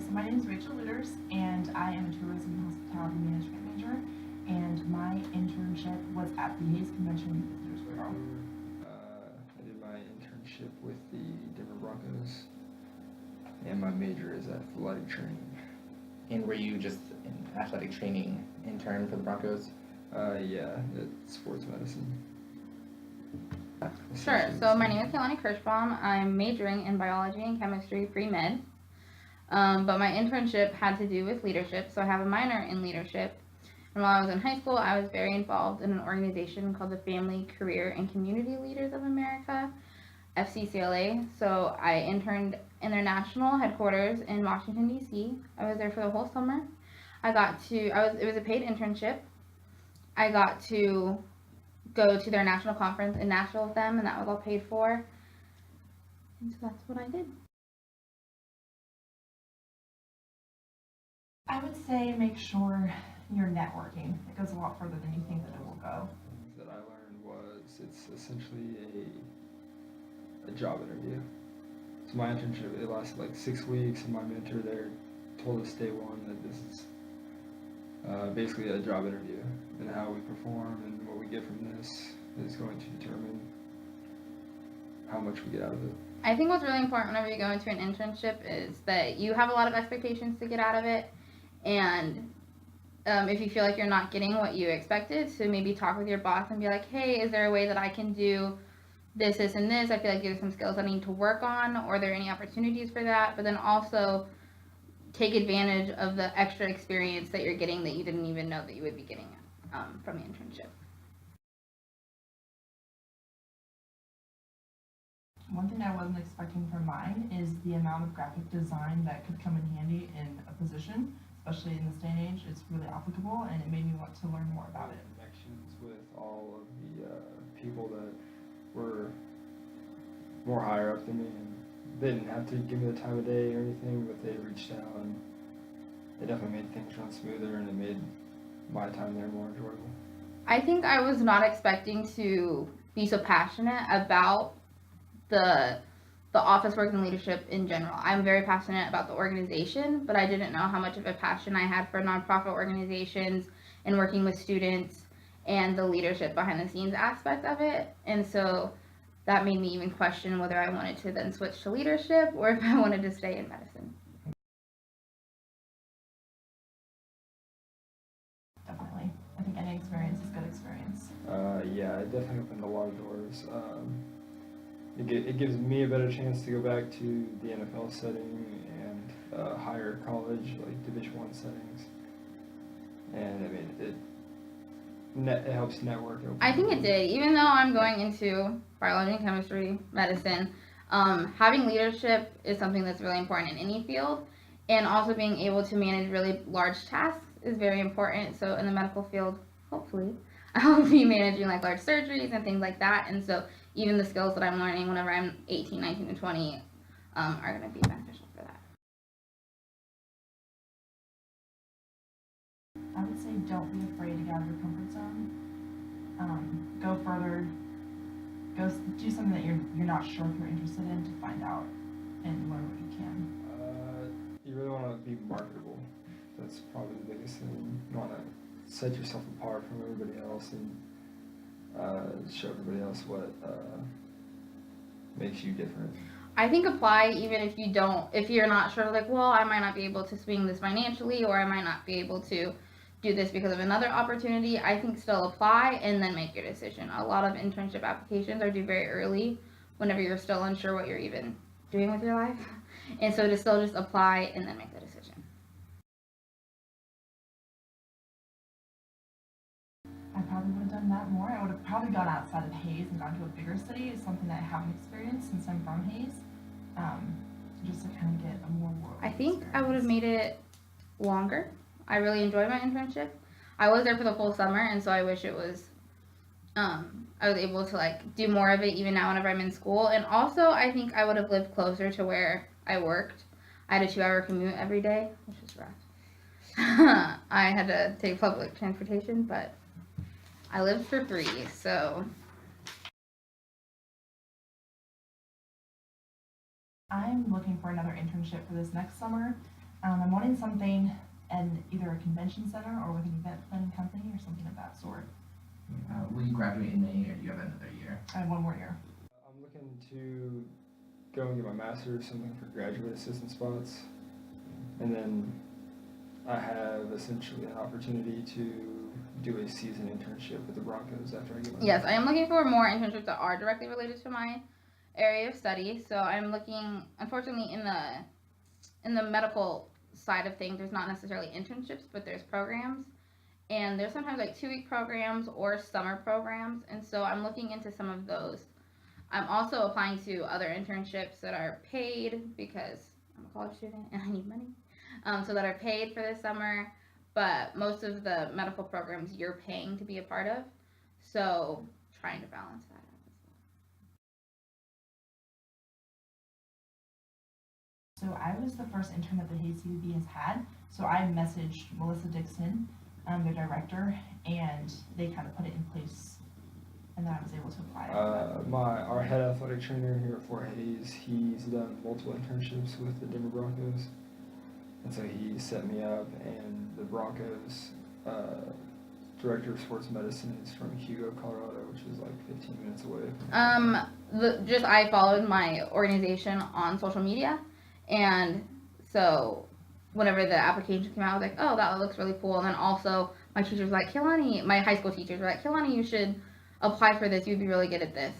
so my name is Rachel Luders, and I am a tourism and hospitality management major, and my internship was at the Hayes Convention Visitors Bureau. I did my internship with the Denver Broncos, and my major is athletic training. And were you just an athletic training intern for the Broncos? Yeah, it's sports medicine. Sure. So my name is Kelani Kirschbaum. I'm majoring in biology and chemistry pre-med. But my internship had to do with leadership, so I have a minor in leadership. And while I was in high school, I was very involved in an organization called the Family, Career, and Community Leaders of America, FCCLA. So I interned in their national headquarters in Washington, D.C. I was there for the whole summer. It was a paid internship. I got to go to their national conference in Nashville with them, and that was all paid for. And so that's what I did. I would say make sure you're networking. It goes a lot further than you think that it will go. Things that I learned was it's essentially a job interview. So my internship, it lasted like 6 weeks, and my mentor there told us day one that this is basically a job interview, and how we perform and what we get from this is going to determine how much we get out of it. I think what's really important whenever you go into an internship is that you have a lot of expectations to get out of it, and if you feel like you're not getting what you expected, so maybe talk with your boss and be like, hey, is there a way that I can do this, this, and this? I feel like there's some skills I need to work on, or are there any opportunities for that? But then also take advantage of the extra experience that you're getting that you didn't even know that you would be getting from the internship. One thing I wasn't expecting from mine is the amount of graphic design that could come in handy in a position, especially in this day and age. It's really applicable, and it made me want to learn more about it. Connections with all of the people that were more higher up than me, and they didn't have to give me the time of day or anything, but they reached out, and it definitely made things run smoother, and it made my time there more enjoyable. I think I was not expecting to be so passionate about the office work and leadership in general. I'm very passionate about the organization, but I didn't know how much of a passion I had for nonprofit organizations and working with students and the leadership behind the scenes aspect of it. And so that made me even question whether I wanted to then switch to leadership or if I wanted to stay in medicine. Definitely. I think any experience is good experience. Yeah, it definitely opened a lot of doors. It gives me a better chance to go back to the NFL setting and higher college, like Division I settings. And I mean, it helps network. I think it did. Even though I'm going into biology and chemistry, medicine, having leadership is something that's really important in any field. And also being able to manage really large tasks is very important. So in the medical field, hopefully, I'll be managing like large surgeries and things like that. And so even the skills that I'm learning whenever I'm 18, 19, and 20 are going to be beneficial for that. I would say don't be afraid to get out of your comfort zone. Go further. Go do something that you're not sure if you're interested in to find out and learn what you can. You really want to be marketable. That's probably the biggest thing. You want to set yourself apart from everybody else and show everybody else what makes you different. I think apply even if you're not sure, like, well, I might not be able to swing this financially, or I might not be able to do this because of another opportunity. I think still apply and then make your decision. A lot of internship applications are due very early whenever you're still unsure what you're even doing with your life. And so to still just apply and then make the decision. I probably would have done that more. I would have probably gone outside of Hayes and gone to a bigger city. It's something that I haven't experienced since I'm from Hayes. Just to kind of get a more world I think experience. I would have made it longer. I really enjoyed my internship. I was there for the full summer, and so I wish it was, I was able to like do more of it even now whenever I'm in school. And also I think I would have lived closer to where I worked. I had a 2-hour commute every day, which was rough. I had to take public transportation, but I lived for free, so. I'm looking for another internship for this next summer. I'm wanting something in either a convention center or with an event planning company or something of that sort. Will you graduate in May, or do you have another year? I have one more year. I'm looking to go and get my master's, something for graduate assistant spots. And then I have essentially an opportunity to do a season internship with the Broncos after I get my Yes, I am looking for more internships that are directly related to my area of study. So I'm looking, unfortunately, in the medical side of things, there's not necessarily internships, but there's programs. And there's sometimes like 2-week programs or summer programs. And so I'm looking into some of those. I'm also applying to other internships that are paid because I'm a college student and I need money. So that are paid for this summer. But most of the medical programs you're paying to be a part of. So trying to balance that out as well. So I was the first intern that the HCB has had. So I messaged Melissa Dixon, their director, and they kind of put it in place, and then I was able to apply. Our head athletic trainer here at Fort Hays, he's done multiple internships with the Denver Broncos, and so he set me up. And the Broncos director of sports medicine is from Hugo, Colorado, which is like 15 minutes away. I followed my organization on social media, and so whenever the application came out, I was like, oh, that looks really cool. And then also my teachers were like, Kehlani, my high school teachers were like, Kehlani, you should apply for this. You'd be really good at this.